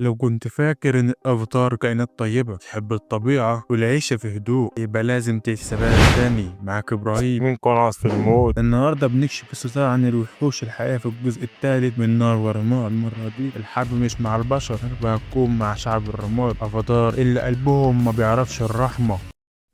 لو كنت فاكر إن الأفاتار كائنات طيبة تحب الطبيعة والعيشة في هدوء، يبقى لازم تعيش سباق تاني. معاك إبراهيم من قناص في الموت. النهاردة بنكشف الستار عن الوحوش الحقيقية في الجزء الثالث من نار ورماد. المرة دي الحرب مش مع البشر، هتكون مع شعب الرماد، أفاتار اللي قلبهم ما بيعرفش الرحمة.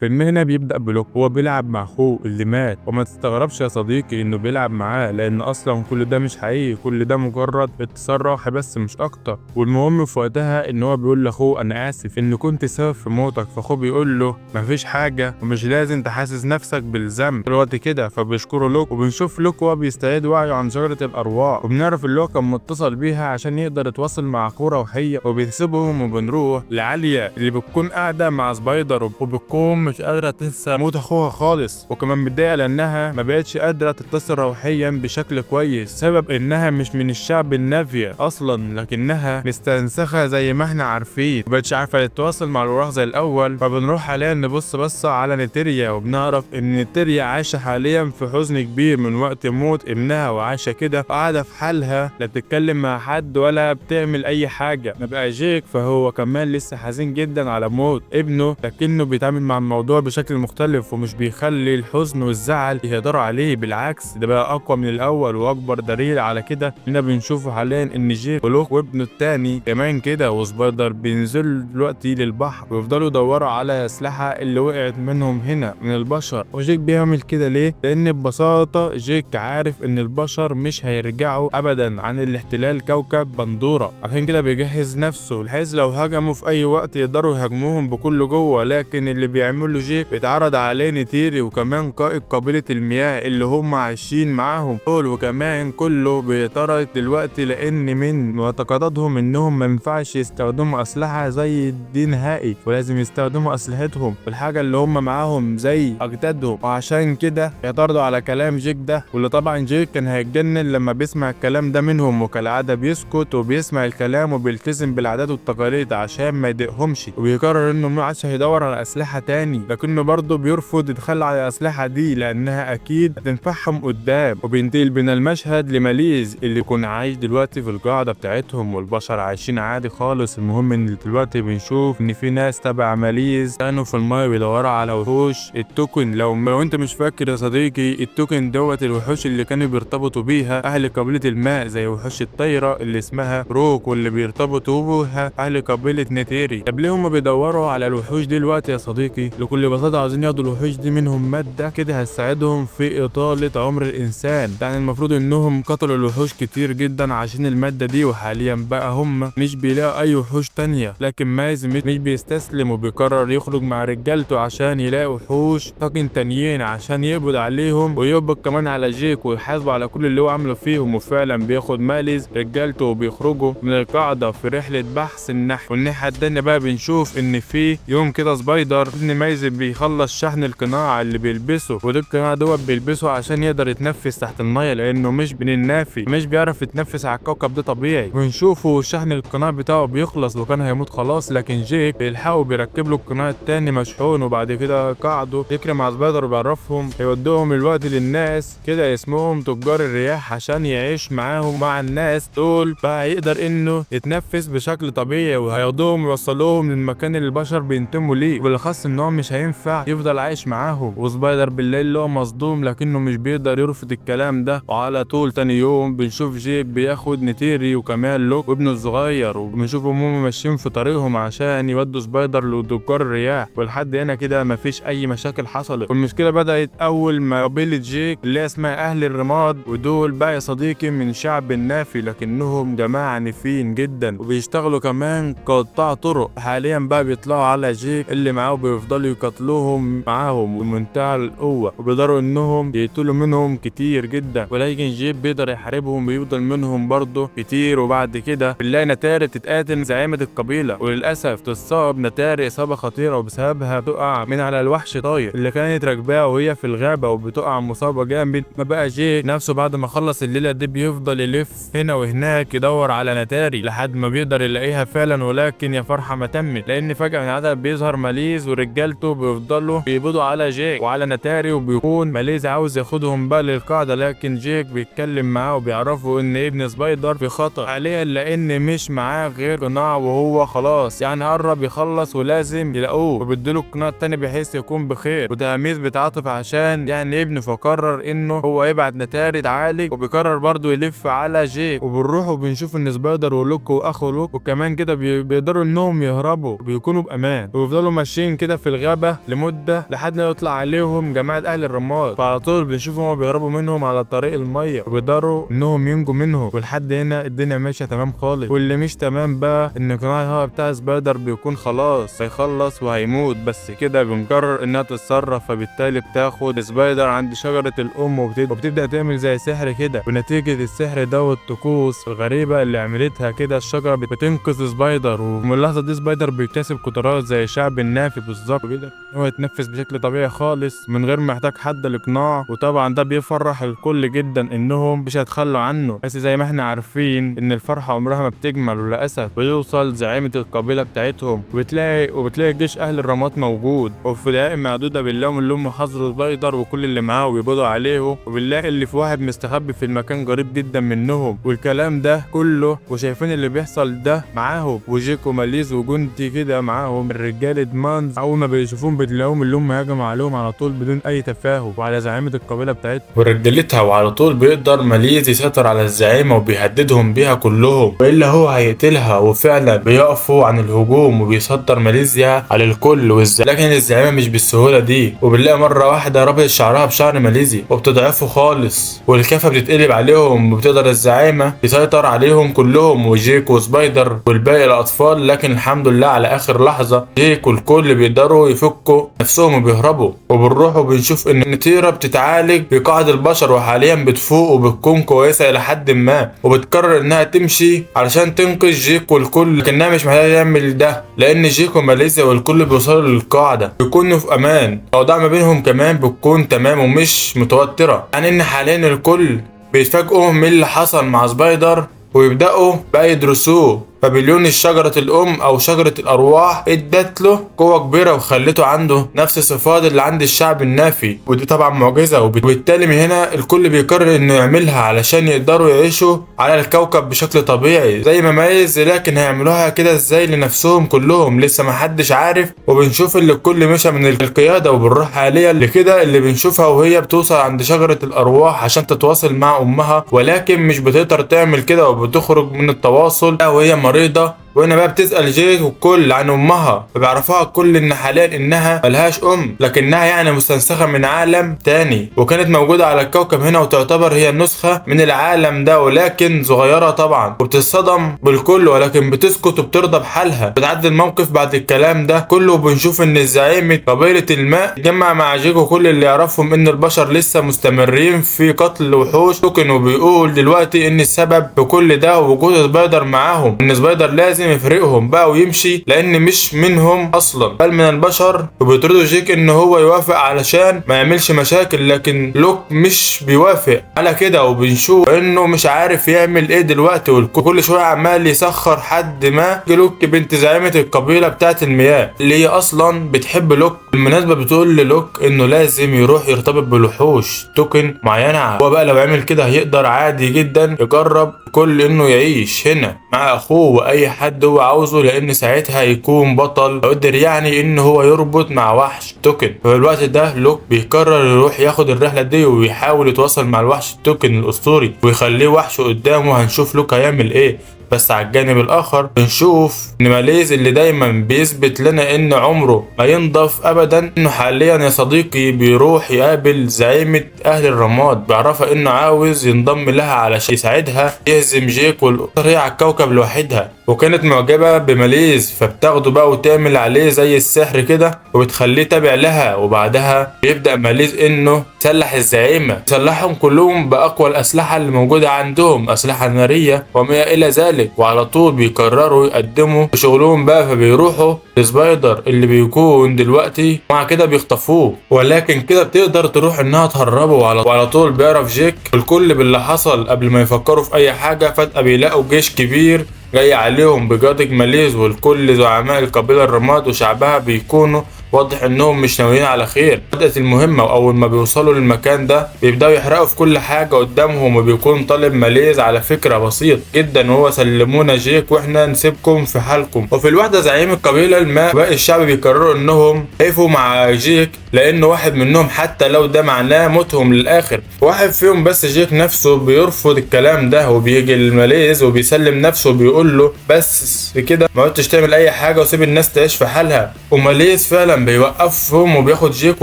فيلم هنا بيبدأ بلوك هو بيلعب مع اخوه اللي مات، وما تستغربش يا صديقي انه بيلعب معاه، لان اصلا كل ده مش حقيقي، كل ده مجرد اتصال روحي بس مش اكتر. والمهم في وقتها ان هو بيقول لاخوه انا اسف ان كنت سبب في موتك، فاخوه بيقول له مفيش حاجة ومش لازم تحسس نفسك بالذنب الوقت كده. فبيشكره لوك، وبنشوف لوك وهو بيستعيد وعيه عن شجرة الارواح، وبنعرف اللي هو كان متصل بيها عشان يقدر يتواصل مع اخوه روحيا. وبيسيبهم وبنروح لعالية اللي بتكون قاعدة مع سبايدر، وبتكون مش قادرة تنسى موت اخوها خالص، وكمان متضايقة لانها ما بقتش قادرة تتصل روحيا بشكل كويس، سبب انها مش من الشعب النافية اصلا، لكنها مستنسخة زي ما احنا عارفين، مبقتش عارفة تتواصل مع الوراق زي الاول. فبنروح حاليا نبص بصة على نيتيريا، وبنعرف ان نيتيريا عايشة حاليا في حزن كبير من وقت موت ابنها، وعايشة كده قاعدة في حالها، لا بتتكلم مع حد ولا بتعمل اي حاجة. نبقى جيك فهو كمان لسه حزين جدا على موت ابنه، لكنه بيتعامل مع الموضوع بشكل مختلف، ومش بيخلي الحزن والزعل يهدروا عليه، بالعكس ده بقى اقوى من الاول. واكبر دليل على كده هنا بنشوفه حاليا ان جيك ولوك وابنه التاني كمان كده وسبايدر بينزلوا دلوقتي للبحر، ويفضلوا يدوروا على اسلحه اللي وقعت منهم هنا من البشر. وجيك بيعمل كده ليه؟ لان ببساطه جيك عارف ان البشر مش هيرجعوا ابدا عن الاحتلال كوكب بندوره، عشان كده بيجهز نفسه بحيث لو هجموا في اي وقت يقدروا يهاجموهم بكل جوه. لكن اللي بيعمله جيك بيتعرض عليه نيتيري وكمان قائد قبيله المياه اللي هم عايشين معاهم دول، وكمان كله بيترك دلوقتي لان من معتقداتهم انهم ما ينفعش يستخدموا اسلحه زي دي نهائي، ولازم يستخدموا اسلحتهم والحاجه اللي هم معاهم زي اجدادهم. وعشان كده اعترضوا على كلام جيك ده، واللي طبعا جيك كان هيتجنن لما بيسمع الكلام ده منهم، وكالعاده بيسكت وبيسمع الكلام وبيلتزم بالعادات والتقاليد عشان ما يضايقهمش، وبيقرر انه ما عادش هيدور على اسلحه تاني، لكنه برضه بيرفض يتخلى عن الاسلحه دي لانها اكيد هتنفعهم قدام. وبينتقل بينا المشهد لماليز اللي يكون عايش دلوقتي في القاعده بتاعتهم، والبشر عايشين عادي خالص. المهم ان دلوقتي بنشوف ان في ناس تبع ماليز كانوا في المايه بيدوروا على وحوش التوكن. لو انت مش فاكر يا صديقي، التوكن دوت الوحوش اللي كانوا بيرتبطوا بيها اهل قبيله الماء، زي وحوش الطايره اللي اسمها روك، واللي بيرتبطوا بها اهل قبيله نيتيري. طب ليه هم بيدوروا على الوحوش دي دلوقتي يا صديقي؟ لكل بساطه عاوزين ياخدوا الوحوش دي منهم ماده كده هتساعدهم في اطاله عمر الانسان. يعني المفروض انهم قتلوا الوحوش كتير جدا عشان الماده دي، وحاليا بقى هم مش بيلاقوا اي وحوش تانية. لكن مايز مش بيستسلم، وبيقرر يخرج مع رجالته عشان يلاقوا وحوش طاقن تانيين عشان يقبض عليهم، ويقبض كمان على جيك ويحاسبوا على كل اللي هو عمله فيهم. وفعلا بياخد ماليز رجالته وبيخرجوا من القاعده في رحله بحث النحل. والناحيه التانية بقى بنشوف ان في يوم كده سبايدر ابن مايز بيخلص شحن القناع اللي بيلبسه، وده القناع دوت بيلبسه عشان يقدر يتنفس تحت الميه، لانه مش من النافي، مش بيعرف يتنفس على الكوكب ده طبيعي. ونشوفه شحن القناع بتاعه بيخلص وكان هيموت خلاص، لكن جيك بيلحقه بيركب له القناع التاني مشحون. وبعد كده قعدوا يكرم مع سبايدر وبيعرفهم يودوهم الوقت للناس كده اسمهم تجار الرياح عشان يعيش معاهم مع الناس دول، بقى يقدر انه يتنفس بشكل طبيعي، وهياخدوهم يوصلوهم للمكان اللي البشر بينتموا ليه. بالاخص ان هو مش هينفع يفضل عايش معاهم. وسبايدر بالليل اللي هو مصدوم لكنه مش بيقدر يرفض الكلام ده. وعلى طول تاني يوم بنشوف جيك بياخد نيتيري وكمان لوك وابنه الصغير، وبنشوفهم هم ماشيين في طريقهم عشان يودوا سبايدر لتجار الرياح. ولحد هنا كده مفيش اي مشاكل حصلت، والمشكله بدات اول ما قبيله جيك اللي اسمها اهل الرماد، ودول بقى يا صديقي من شعب النافي، لكنهم جماعه عنيفين جدا وبيشتغلوا كمان كقطاع طرق. حاليا بقى بيطلعوا على جيك اللي معاه وبيفضلوا يقتلوهم معاهم بمنتهى القوه، وبيقدروا انهم يقتلوا منهم كتير جدا، ولكن جيك بيقدر يحاربهم ويفضل منهم برضه كتير. وبعد كده بنلاقي نتاري تتقاتل زعيمه القبيله، وللاسف تصاب نتاري اصابه خطيره، وبسببها تقع من على الوحش طاير اللي كانت راكباه وهي في الغابه، وبتقع مصابه جامد. ما بقى جيك نفسه بعد ما خلص الليله دي بيفضل يلف هنا وهناك يدور على نتاري لحد ما بيقدر يلاقيها فعلا. ولكن يا فرحه ما تمت، لان فجاه من العدد بيظهر ماليز ورجالته ورجالته بيفضلوا بيقبضوا على جيك وعلى نتاري، وبيكون ماليز عاوز ياخدهم بقى للقاعده، لكن جيك بيتكلم معاه وبيعرفوا ان ابن سبايدر في خطر حاليا لان مش معاه غير قناع، وهو خلاص يعني قرب يخلص ولازم يلاقوه، وبيديله القناع التاني بحيث يكون بخير. وتهميز بتعاطف عشان يعني ابنه، فقرر انه هو يبعت نتاري تعالج، وبيقرر برضه يلف على جيك. وبنروح وبنشوف ان سبايدر ولوك واخو لوك وكمان كده بيقدروا انهم يهربوا وبيكونوا بامان، وبيفضلوا ماشيين كده في الغابه لمده لحد ما يطلع عليهم جماعه اهل الرماد. فعلى طول بنشوفهم هما بيهربوا منهم على طريق الميه، وبيقدروا انهم ينجوا منهم. ولحد هنا الدنيا ماشيه تمام خالص. واللي مش تمام بقى ان قناع الهواء بتاع سبايدر بيكون خلاص هيخلص وهيموت، بس كده بنقرر انها تتصرف، فبالتالي بتاخد سبايدر عند شجره الام وبتبدا تعمل زي سحر كده. ونتيجه السحر ده والطقوس الغريبه اللي عملتها كده الشجره بتنقذ سبايدر، ومن اللحظه دي سبايدر بيكتسب قدرات زي الشعب النافي بالظبط كده، هو يتنفس بشكل طبيعي خالص من غير ما يحتاج حد الاقناع. وطبعا ده بيفرح الكل جدا انهم مش هيتخلوا عنه، بس زي ما احنا عارفين ان الفرحه عمرها ما بتكمل، وللاسف بيوصل زعيمه القبيله بتاعتهم وبتلاقي جيش اهل الرماد موجود، وفي دقائق معدوده بنلاقيهم اللي هم حظر سبايدر وكل اللي معاه وبيقبضوا عليه، وبنلاقي اللي في واحد مستخبي في المكان قريب جدا منهم. والكلام ده كله وشايفين اللي بيحصل ده معاهم، وجيك وماليز وجندي كده معاهم الرجاله مانز، اول ما بيشوفوهم بتلاقيهم اللي هم هاجموا عليهم على طول بدون اي تفاهم وعلى زعيمه القبيله بتاعتهم ورجالتها. وعلى طول بيقدر ماليز يسيطر على الزعيمه وبيهددهم بيها كلهم، والا هو هيقتلها. وفعلا بيقفوا عن الهجوم وبيسيطر ماليزيا على الكل لكن الزعيمه مش بالسهوله دي، وبنلاقي مره واحده ربطت شعرها بشعر ماليزيا وبتضعفه خالص، والكفه بتتقلب عليهم وبتقدر الزعيمه يسيطر عليهم كلهم وجيك وسبايدر والباقي الاطفال. لكن الحمد لله على اخر لحظه جيك والكل بيقدروا يفكوا نفسهم وبيهربوا. وبنروح وبنشوف ان تيرا بتتعالج في قاعة البشر وحاليا بتفوق وبتكون كويسه الى حد ما، وبتقرر انها تمشي علشان تنقذ جيك والكل، لكنها مش محتاجه تعمل ده لان جيك وماليزيا والكل بيوصلوا للقاعده بيكونوا في امان. الاوضاع ما بينهم كمان بتكون تمام ومش متوتره، يعني ان حاليا الكل بيتفاجئوا من اللي حصل مع سبايدر ويبداوا بقى يدرسوه. فبليون الشجرة الأم أو شجرة الأرواح ادت له قوة كبيرة وخلته عنده نفس الصفات اللي عند الشعب النافي، ودي طبعا معجزة. وبالتالي من هنا الكل بيقرر إنه يعملها علشان يقدروا يعيشوا على الكوكب بشكل طبيعي زي ما مايز، لكن هيعملوها كده إزاي لنفسهم كلهم لسه محدش عارف. وبنشوف اللي الكل مشى من القيادة، وبنروح حاليا لكده اللي بنشوفها وهي بتوصل عند شجرة الأرواح عشان تتواصل مع أمها، ولكن مش بتقدر تعمل كده وبتخرج من التواصل وهي مريضة. وهنا بقى بتسأل جيك والكل عن امها، فبيعرفوها الكل ان حاليا انها ملهاش ام، لكنها يعني مستنسخة من عالم تاني وكانت موجودة على الكوكب هنا، وتعتبر هي النسخة من العالم ده ولكن صغيرة طبعا. وبتصطدم بالكل ولكن بتسكت وبترضى بحالها. بتعدي الموقف بعد الكلام ده كله، وبنشوف ان زعيمة قبيلة الماء اتجمع مع جيك وكل اللي يعرفهم ان البشر لسه مستمرين في قتل الوحوش توكن، وبيقول دلوقتي ان السبب في كل ده وجود سبايدر معاهم، ان سبايدر لازم يفرقهم بقى ويمشي لان مش منهم اصلا بل من البشر. وبيطردوا جيك ان هو يوافق علشان ما يعملش مشاكل، لكن لوك مش بيوافق على كده، وبنشوف انه مش عارف يعمل ايه دلوقتي، وكل شويه عمال يسخر حد ما لوك بنت زعيمه القبيله بتاعه المياه اللي هي اصلا بتحب لوك. بالمناسبه بتقول للوك انه لازم يروح يرتبط بالوحوش توكن معينه، هو بقى لو عمل كده هيقدر عادي جدا يجرب كل انه يعيش هنا مع اخوه واي حد هو عاوزه، لان ساعتها يكون بطل قدر يعني ان هو يربط مع وحش توكن. ففي الوقت ده لوك بيقرر يروح ياخد الرحله دي ويحاول يتواصل مع الوحش توكن الاسطوري ويخليه وحش قدامه. هنشوف لوك هيعمل ايه. بس على الجانب الاخر بنشوف ان ماليز اللي دايما بيثبت لنا ان عمره ما ينضف ابدا، انه حاليا يا صديقي بيروح يقابل زعيمة اهل الرماد، بيعرفها انه عاوز ينضم لها علشان يساعدها يهزم جيك والاسطورة هي على الكوكب لوحدها. وكانت معجبة بماليز فبتاخده بقى وتعمل عليه زي السحر كده وبتخليه تابع لها. وبعدها بيبدأ ماليز انه يسلح الزعيمة، يسلحهم كلهم باقوى الاسلحة اللي موجودة عندهم، اسلحة نارية وما الى ذلك. وعلى طول بيقرروا يقدموا شغلهم بقى، فبيروحوا لسبايدر اللي بيكون دلوقتي مع كده بيخطفوه، ولكن كده بتقدر تروح انها تهربه. وعلى طول بيعرف جيك الكل باللي حصل قبل ما يفكروا في اي حاجة. فجأة بيلاقوا جيش كبير جاي عليهم بقيادة ماليز، والكل زعماء القبيلة الرماد وشعبها بيكونوا واضح انهم مش ناويين على خير. بدأت المهمة، واول ما بيوصلوا للمكان ده بيبدأوا يحرقوا في كل حاجة قدامهم، وبيكون طالب ماليز على فكرة بسيط جدا وهو سلمونا جيك واحنا نسيبكم في حالكم. وفي الوحدة زعيم القبيلة الماء باقي الشعب بيقرروا انهم يقفوا مع جيك، لان واحد منهم حتى لو ده معناه موتهم للاخر. واحد فيهم بس جيك نفسه بيرفض الكلام ده، وبيجي الماليز وبيسلم نفسه وبيقول له بس كده ما قلتش تعمل اي حاجة وسيب الناس تعيش في حالها. وماليز فعلا بيوقفهم وبياخد جيك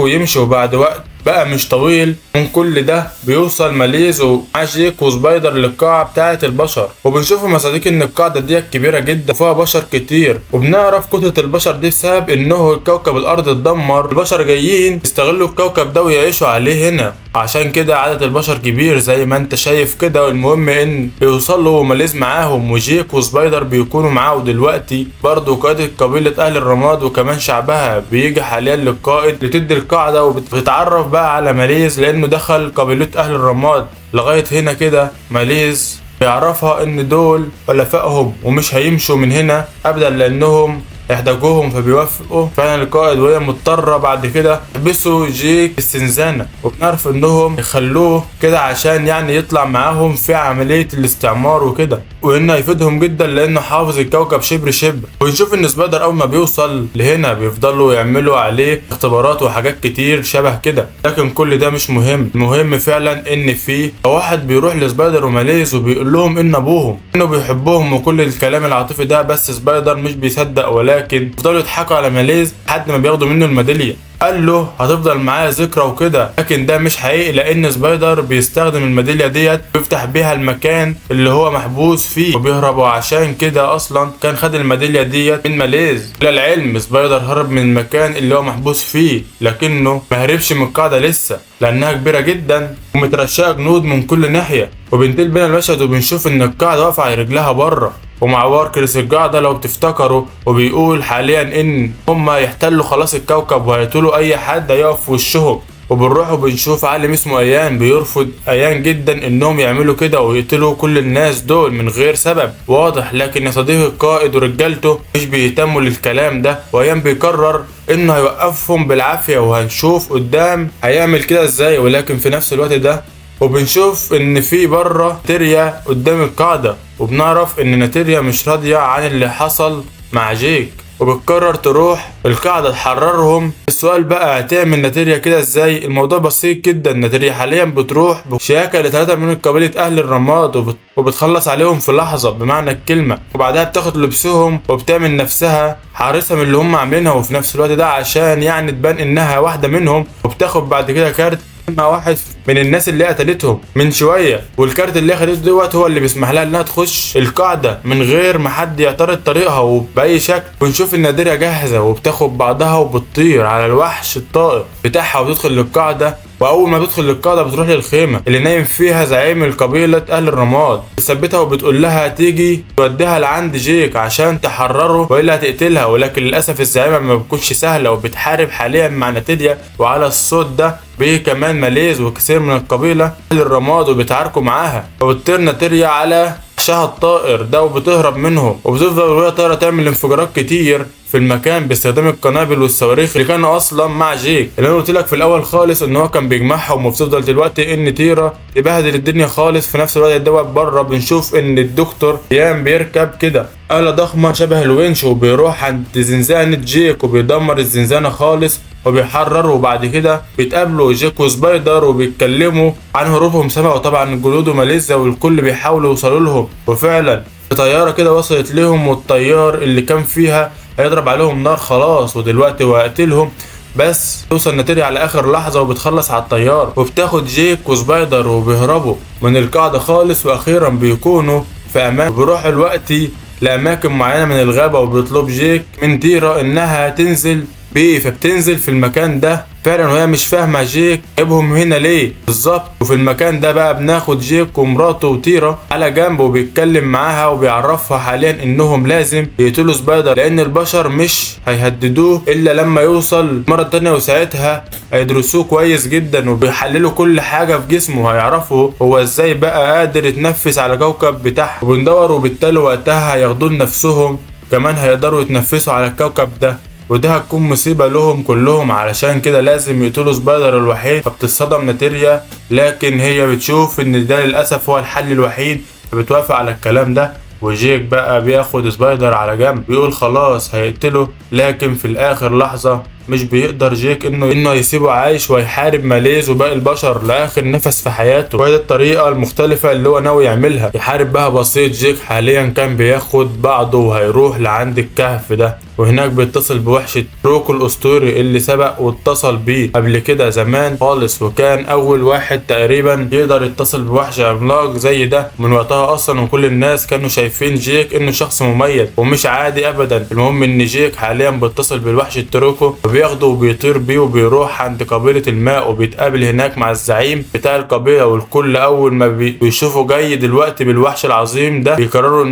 ويمشي. وبعد وقت بقى مش طويل من كل ده بيوصل ماليز ومع جيك وسبايدر للقاعة بتاعة البشر، وبنشوفهم يا صديقي ان القاعدة دي كبيرة جدا وفيها بشر كتير، وبنعرف كتلة البشر دي بسبب انه الكوكب الارض اتدمر. البشر جايين يستغلوا الكوكب ده ويعيشوا عليه هنا، عشان كده عدد البشر كبير زي ما انت شايف كده. والمهم ان بيوصلوا ماليز معاهم، وجيك وسبايدر بيكونوا معاه. ودلوقتي برضه قائد قبيلة اهل الرماد وكمان شعبها بيجي حاليا للقائد لتدي القاعدة، وبتتعرف بقى على ماليز لانه دخل قبيلة اهل الرماد. لغاية هنا كده ماليز بيعرفها ان دول حلفائهم ومش هيمشوا من هنا ابدا لانهم يحتاجوهم، فبيوافقوا فعلا القائد، وهي مضطرة بعد كده يحبسوا جيك السنزانة، وبنعرف انهم يخلوه كده عشان يعني يطلع معاهم في عملية الاستعمار وكده، وانه هيفيدهم جدا لانه حافظ الكوكب شبر شبر. ونشوف ان سبايدر اول ما بيوصل لهنا بيفضلوا يعملوا عليه اختبارات وحاجات كتير شبه كده، لكن كل ده مش مهم. المهم فعلا ان في واحد بيروح لسبايدر وماليز وبيقول لهم ان ابوهم انه بيحبهم وكل الكلام العاطفي ده، بس سبايدر مش بيصدق، ولكن فضلوا يضحكوا على ماليز لحد ما بياخدوا منه الميدالية. قال له هتفضل معايا ذكرى وكده، لكن ده مش حقيقي لان سبايدر بيستخدم الميدالية ديت ويفتح بيها المكان اللي هو محبوس فيه وبيهرب، وعشان كده اصلا كان خد الميدالية ديت من ماليز. للعلم سبايدر هرب من المكان اللي هو محبوس فيه، لكنه ما هربش من القاعدة لسه لانها كبيرة جدا ومترشقة جنود من كل ناحية. وبنتقل بينا المشهد وبنشوف ان القاعدة واقفة على رجلها بره، ومع واركرز القاعدة لو بتفتكروا، وبيقول حاليا ان هما يحتلوا خلاص الكوكب وهيقتلوا اي حد هيقف في وشهم. وبنروح وبنشوف عالم اسمه ايان بيرفض ايان جدا انهم يعملوا كده ويقتلوا كل الناس دول من غير سبب واضح، لكن يا صديقي القائد ورجالته مش بيهتموا للكلام ده، وايان بيقرر انه هيوقفهم بالعافية، وهنشوف قدام هيعمل كده ازاي. ولكن في نفس الوقت ده وبنشوف ان في بره ناتيريا قدام القاعدة، وبنعرف ان ناتيريا مش راضية عن اللي حصل مع جيك، وبتقرر تروح القاعدة تحررهم. السؤال بقى هتعمل ناتيريا كده ازاي؟ الموضوع بسيط جدا. ناتيريا حاليا بتروح بشياكة ل3 من قبيلة اهل الرماد وبتخلص عليهم في لحظة بمعنى الكلمة، وبعدها بتاخد لبسهم وبتعمل نفسها حارسة من اللي هم عاملينها، وفي نفس الوقت ده عشان يعني تبان انها واحدة منهم، وبتاخد بعد كده كارت مع واحد من الناس اللي قتلتهم من شويه، والكارت اللي خدته دوت هو اللي بيسمح لها انها تخش القاعده من غير ما حد يعترض طريقها وباي شكل. ونشوف ان ناديريا جاهزه وبتاخد بعضها وبتطير على الوحش الطائر بتاعها وتدخل للقاعده. واول ما بتدخل للقاعده بتروح للخيمه اللي نايم فيها زعيم القبيله اهل الرماد، بتثبتها وبتقول لها تيجي توديها لعند جيك عشان تحرره والا هتقتلها. ولكن للاسف الزعيمه ما بتكونش سهله وبتحارب حاليا مع ناتيريا، وعلى الصوت ده بيه كمان ماليز وكثير من القبيله اهل الرماد وبيتعاركوا معاها، وبتطير ناتيريا على وحشها الطائر ده وبتهرب منهم، وبتفضل وهي طايره تعمل انفجارات كتير في المكان باستخدام القنابل والصواريخ اللي كانوا اصلا مع جيك، اللي انا قلت لك في الاول خالص ان هو كان بيجمعهم. وبتفضل دلوقتي ان تيرا تبهدل الدنيا خالص. في نفس الوقت دوت بره بنشوف ان الدكتور يام بيركب كده آلة ضخمة شبه الونش وبيروح عند زنزانة جيك وبيدمر الزنزانة خالص وبيحرر. وبعد كده بيتقابلوا جيك وسبايدر وبيتكلموا عن هروبهم سوا، وطبعا الجنود وماليزيا والكل بيحاولوا يوصلوا لهم. وفعلا طيارة كده وصلت لهم، والطيار اللي كان فيها هيضرب عليهم نار خلاص ودلوقتي وهيقتلهم، بس توصل ناتيريا على اخر لحظة وبتخلص على الطيار وبتاخد جيك وسبايدر وبيهربوا من القاعدة خالص، واخيرا بيكونوا في امان. بيروح الوقت لاماكن معينة من الغابة وبيطلب جيك من تيرا انها تنزل بيه، فبتنزل في المكان ده فعلا وهي مش فاهمه جيك جابهم هنا ليه بالظبط. وفي المكان ده بقى بناخد جيك ومراته وتيرا على جنب وبيتكلم معاها وبيعرفها حاليا انهم لازم يقتلوا سبايدر لان البشر مش هيهددوه الا لما يوصل مره تانية، وساعتها هيدرسوه كويس جدا وبيحللوا كل حاجه في جسمه، هيعرفوا هو ازاي بقى قادر يتنفس على كوكب بتاعهم. وبندور وبالتالي وقتها هياخدوا لنفسهم كمان هيقدروا يتنفسوا على الكوكب ده. وده هتكون مصيبة لهم كلهم، علشان كده لازم يقتلوا سبايدر الوحيد. فبتتصدم ناتيريا، لكن هي بتشوف ان ده للأسف هو الحل الوحيد، فبتوافق على الكلام ده. وجيك بقى بياخد سبايدر على جنب، بيقول خلاص هيقتله، لكن في الآخر لحظة مش بيقدر جيك انه يسيبه عايش ويحارب ماليز وباقي البشر لاخر نفس في حياته. وهي الطريقه المختلفه اللي هو ناوي يعملها يحارب بها بسيط. جيك حاليا كان بياخد بعضه وهيروح لعند الكهف ده، وهناك بيتصل بوحش تروكو الاسطوري اللي سبق واتصل بيه قبل كده زمان خالص، وكان اول واحد تقريبا يقدر يتصل بوحش عملاق زي ده. من وقتها اصلا وكل الناس كانوا شايفين جيك انه شخص مميز ومش عادي ابدا. المهم ان جيك حاليا بيتصل بالوحش تروكو، بياخده وبيطير بيه وبيروح عند قبيلة الماء، وبيتقابل هناك مع الزعيم بتاع القبيلة. والكل اول ما بيشوفوا جاي دلوقتي بالوحش العظيم ده بيقرروا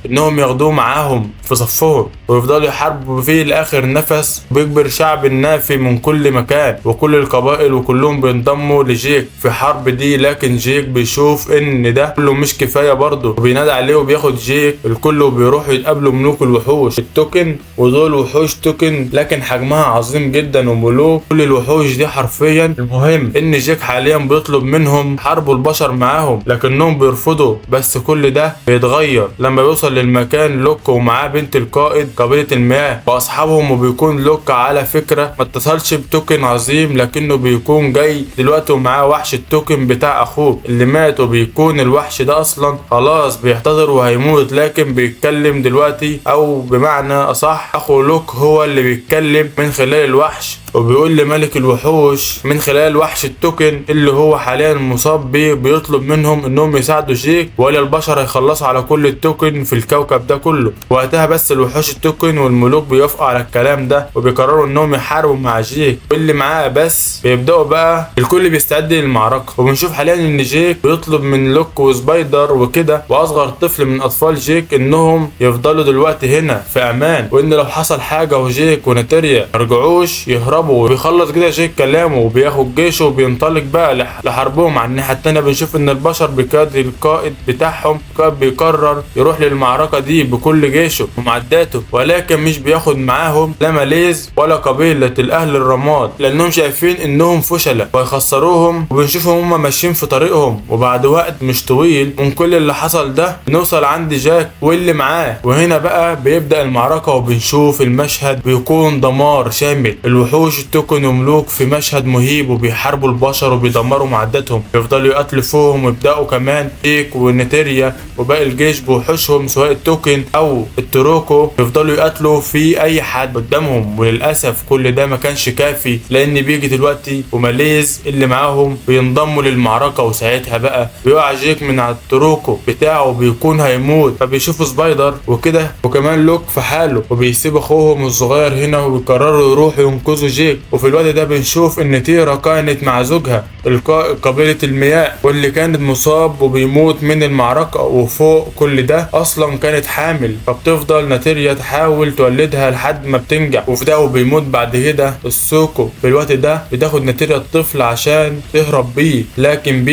انهم ياخدوه معاهم في صفهم، ويفضلوا يحاربوا فيه لاخر نفس. بيكبر شعب النافي من كل مكان وكل القبائل، وكلهم بينضموا لجيك في حرب دي. لكن جيك بيشوف ان ده كله مش كفاية برضه، وبينادي عليه وبياخد جيك الكل، وبيروحوا يتقابلوا ملوك الوحوش التوكن. ودول وحوش توكن لكن حجمها عظيم جدا، وملوك كل الوحوش دي حرفيا. المهم ان جيك حاليا بيطلب منهم حاربوا البشر معاهم، لكنهم بيرفضوا. بس كل ده بيتغير لما بيوصل للمكان لوك ومعاه بنت القائد قبيلة المياه واصحابهم. وبيكون لوك على فكرة ما اتصلش بتوكن عظيم، لكنه بيكون جاي دلوقتي ومعاه وحش التوكن بتاع اخوه اللي مات، وبيكون الوحش ده اصلا خلاص بيحتضر وهيموت. لكن بيتكلم دلوقتي، او بمعنى اصح اخو لوك هو اللي بيتكلم من خلال الوحش، وبيقول لملك الوحوش من خلال وحش التوكن اللي هو حاليا مصاب بيه، بيطلب منهم انهم يساعدوا جيك ولا البشر هيخلصوا على كل التوكن في الكوكب ده كله. وقتها بس الوحوش التوكن والملوك بيوافقوا على الكلام ده، وبيقرروا انهم يحاربوا مع جيك واللي معاه. بس بيبداوا بقى الكل بيستعد للمعركه، وبنشوف حاليا ان جيك بيطلب من لوك وسبايدر وكده واصغر طفل من اطفال جيك انهم يفضلوا دلوقتي هنا في امان، وان لو حصل حاجه وجيك وناتيريا مرجعوش يهربوا. وبيخلص كده جيك كلامه وبياخد جيشه وبينطلق بقى لحربهم. على الناحيه التانيه بنشوف ان البشر بقياده القائد بتاعهم كان بيقرر يروح للمعركه دي بكل جيشه ومعداته، ولكن مش بياخد معاهم لا ماليز ولا قبيله الاهل الرماد، لانهم شايفين انهم فشله ويخسروهم. وبنشوفهم هم ماشيين في طريقهم، وبعد وقت مش طويل من كل اللي حصل ده بنوصل عند جاك واللي معاه. وهنا بقى بيبدا المعركه، وبنشوف المشهد بيكون دمار شامل. الوحوش التوكن وملوك في مشهد مهيب، وبيحاربوا البشر وبيدمروا معداتهم، يفضلوا يقتلوا فيهم. ويبداوا كمان جيك وناتيريا وباقي الجيش بوحوشهم سواء التوكن او التروكو يفضلوا يقتلوا في اي حد قدامهم. وللاسف كل ده ما كانش كافي، لان بيجي دلوقتي وماليز اللي معاهم بينضموا للمعركه. وساعتها بقى بيقع جيك من على التروكو بتاعه وبيكون هيموت، فبيشوفوا سبايدر وكده وكمان لوك في حاله، وبيسيب اخوهم الصغير هنا وبيقرروا يروحوا ينقذوا جيك. وفي الوقت ده بنشوف ان تيرا كانت مع زوجها القائد قبيلة المياه واللي كانت مصاب وبيموت من المعركة، وفوق كل ده اصلا كانت حامل. فبتفضل ناتيريا تحاول تولدها لحد ما بتنجح، وفي ده وبيموت بعد كده السوكو. في الوقت ده بتاخد ناتيريا الطفل عشان تهرب بيه، لكن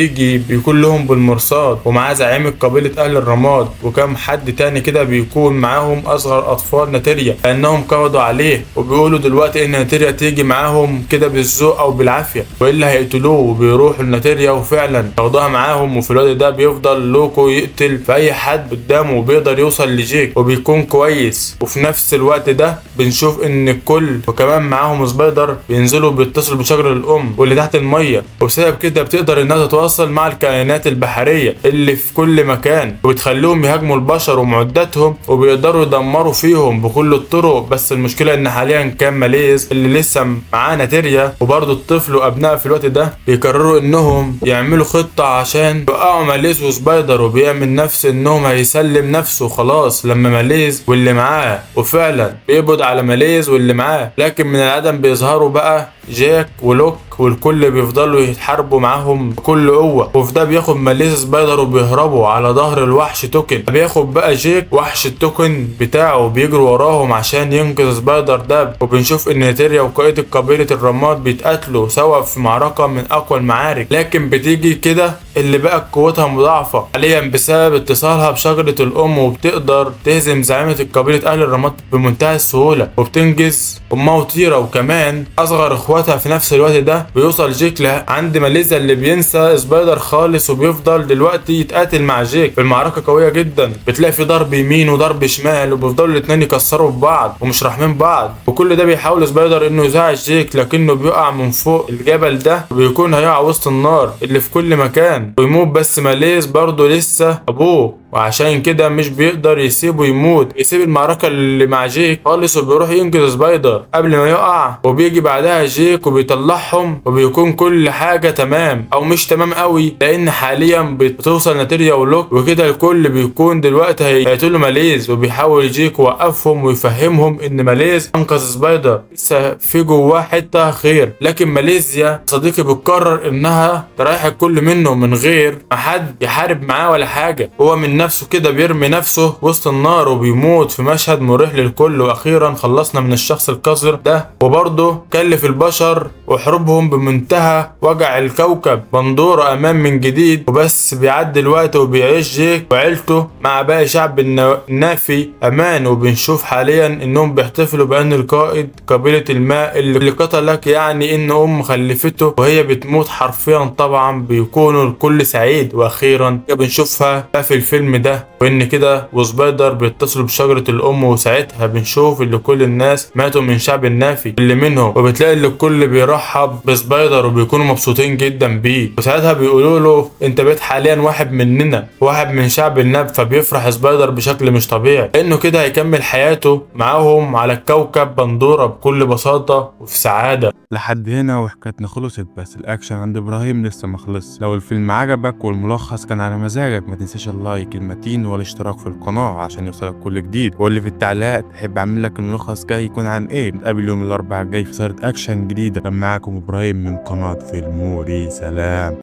بيكون لهم بالمرصاد ومعاه زعيم قبيلة اهل الرماد وكم حد تاني كده بيكون معاهم اصغر اطفال ناتيريا، لانهم قبضوا عليه. وبيقولوا دلوقتي ان ناتيريا تيجي معاهم كده بالذوق او بالعافيه والا هيقتلوه. وبيروحوا لناتيريا وفعلا ياخدوها معاهم. وفي الوقت ده بيفضل لوكو يقتل في اي حد قدامه وبيقدر يوصل لجيك وبيكون كويس. وفي نفس الوقت ده بنشوف ان الكل وكمان معاهم سبايدر بينزلوا بيتصلوا بشجر الام واللي تحت الميه، وبسبب كده بتقدر انها تتواصل مع الكائنات البحريه اللي في كل مكان، وبتخليهم يهاجموا البشر ومعداتهم وبيقدروا يدمروا فيهم بكل الطرق. بس المشكله ان حاليا كان ماليز اللي لسه معاه ناتيريا وبرضه الطفل وابناء في الوقت ده بيقرروا انهم يعملوا خطه عشان يوقعوا ماليز وسبايدر، وبيعمل نفس انهم هيسلم نفسه خلاص لما ماليز واللي معاه، وفعلا بيقبض على ماليز واللي معاه. لكن من العدم بيظهروا بقى جاك ولوك والكل بيفضلوا يتحاربوا معاهم بكل قوة، وفي ده بياخد ماليزيا سبايدر وبيهربوا على ظهر الوحش توكن. بياخد بقى جيك وحش التوكن بتاعه بيجروا وراهم عشان ينقذ سبايدر ده، وبنشوف ان نيتيريا وقائد قبيلة الرماد بيتقاتلوا سوا في معركة من اقوى المعارك. لكن بتيجي كده اللي بقت قوتها مضاعفة حاليا بسبب اتصالها بشجرة الام، وبتقدر تهزم زعيمة قبيلة اهل الرماد بمنتهى السهولة، وبتنجز امها وطيرة وكمان اصغر اخواتها. في نفس الوقت ده بيوصل جيك عند ماليزيا اللي بينسى سبايدر خالص، وبيفضل دلوقتي يتقاتل مع جيك في المعركة قوية جدا. بتلاقي في ضرب يمين وضرب شمال، وبيفضلوا الاتنين يكسروا في بعض ومش راحمين بعض، وكل ده بيحاول سبايدر انه يزعل جيك، لكنه بيقع من فوق الجبل ده وبيكون هيقع وسط النار اللي في كل مكان ويموت. بس ماليز برضه لسه ابوه، وعشان كده مش بيقدر يسيبه يموت، يسيب المعركة اللي مع جيك خالص وبيروح ينقذ سبايدر قبل ما يقع. وبيجي بعدها جيك وبيطلعهم، وبيكون كل حاجة تمام او مش تمام قوي، لان حاليا بتوصل ناتيريا ولوك وكده الكل بيكون دلوقتي هيقتلوا ماليز. وبيحاول جيك يوقفهم ويفهمهم ان ماليز انقذ سبايدر، لسه في جواه حتة خير. لكن ماليزيا صديقي بتقرر انها تريح الكل منه من غير ما حد يحارب معاه ولا حاجة، هو من نفسه كده بيرمي نفسه وسط النار وبيموت في مشهد مريح للكل. واخيرا خلصنا من الشخص القذر ده، وبرضه كلف البشر وحروبهم بمنتهى وجع الكوكب بندورة امان من جديد. وبس بيعدي الوقت وبيعيش جيك وعيلته مع باقي شعب النافي امان، وبنشوف حاليا انهم بيحتفلوا بان القائد قبيلة الماء اللي قتلك يعني ان ام خلفته وهي بتموت حرفيا، طبعا بيكونوا الكل سعيد. واخيرا بنشوفها في الفيلم ده، وان كده وسبايدر بيتصلوا بشجرة الام، وساعتها بنشوف اللي كل الناس ماتوا من شعب النافي اللي منهم، وبتلاقي اللي الكل بيرحب بسبايدر وبيكونوا مبسوطين جدا بيه. وساعتها بيقولوا له انت بقيت حاليا واحد مننا، واحد من شعب الناب. فبيفرح سبايدر بشكل مش طبيعي لانه كده هيكمل حياته معاهم على الكوكب بندورة بكل بساطة وفي سعادة. لحد هنا وحكايتنا خلصت، بس الاكشن عند ابراهيم لسه مخلص. لو الفيلم عجبك والملخص كان على مزاجك ما تنساش اللايك المتين والاشتراك في القناة عشان يوصلك كل جديد، وقول لي في التعليقات تحب اعمل لك الملخص جاي يكون عن ايه. نتقابل يوم الاربعاء الجاي في سهرة اكشن جديدة. كان معاكم ابراهيم من قناة فيلموري، سلام.